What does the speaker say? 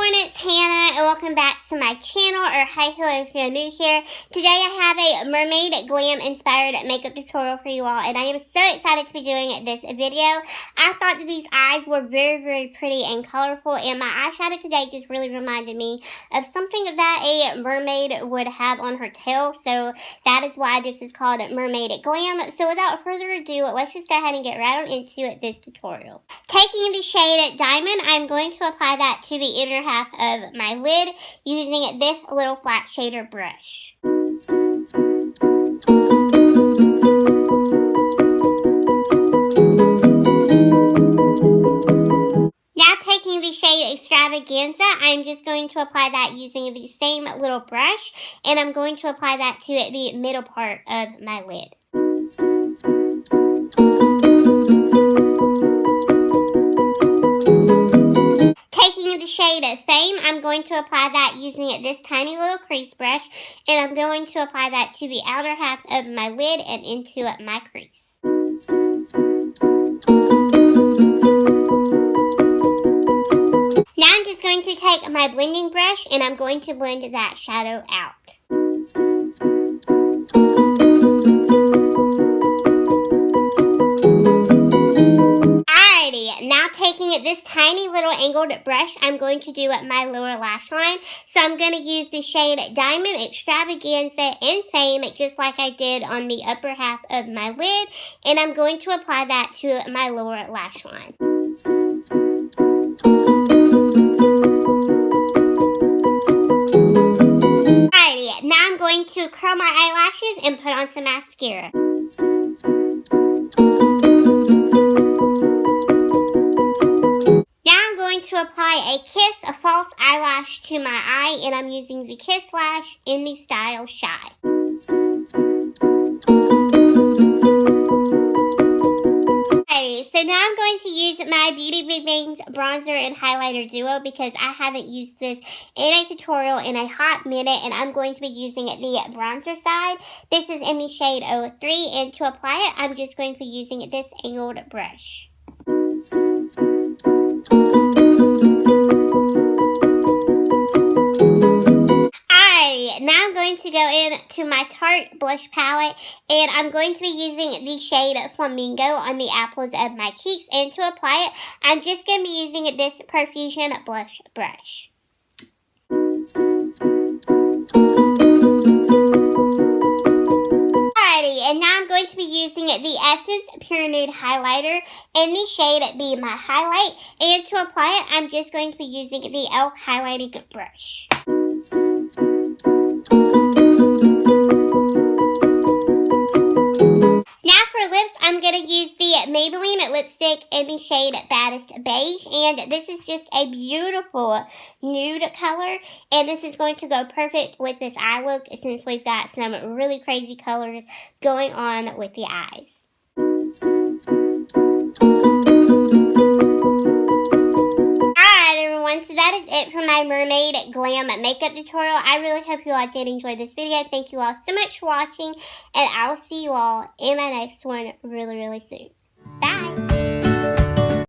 everyone, it's Hannah and welcome back to my channel, or hi hello if you're new here. Today I have a Mermaid Glam inspired makeup tutorial for you all, and I am so excited to be doing this video. I thought that these eyes were very pretty and colorful, and my eyeshadow today just really reminded me of something that a mermaid would have on her tail, so that is why this is called Mermaid Glam. So without further ado, let's just go ahead and get right on into this tutorial. Taking the shade Diamond, I'm going to apply that to the inner half of my lid using this little flat shader brush. Now taking the shade Extravaganza, I'm just going to apply that using the same little brush, and I'm going to apply that to the middle part of my lid. Taking the shade Fame, I'm going to apply that using this tiny little crease brush, and I'm going to apply that to the outer half of my lid and into my crease. Now I'm just going to take my blending brush and I'm going to blend that shadow out. Now taking this tiny little angled brush, I'm going to do my lower lash line. So I'm going to use the shade Diamond, Extravaganza, and Fame, just like I did on the upper half of my lid. And I'm going to apply that to my lower lash line. Alrighty, now I'm going to curl my eyelashes and put on some mascara. To apply a Kiss, a false eyelash to my eye, and I'm using the Kiss Lash in the style Shy. Okay, so now I'm going to use my Beauty Big Bangs bronzer and highlighter duo because I haven't used this in a tutorial in a hot minute, and I'm going to be using the bronzer side. This is in the shade 03, and to apply it, I'm just going to be using this angled brush. Now I'm going to go into my Tarte blush palette, and I'm going to be using the shade Flamingo on the apples of my cheeks, and to apply it, I'm just going to be using this Profusion blush brush. And now I'm going to be using the Essence Pure Nude Highlighter in the shade Be My Highlight, and to apply it, I'm just going to be using the e.l.f. highlighting brush. Now for lips, I'm going to use the Maybelline lipstick in the shade Baddest Beige, and this is just a beautiful nude color, and this is going to go perfect with this eye look since we've got some really crazy colors going on with the eyes. So that is it for my Mermaid Glam makeup tutorial. I really hope you all did enjoy this video. Thank you all so much for watching, and I will see you all in my next one really soon. Bye!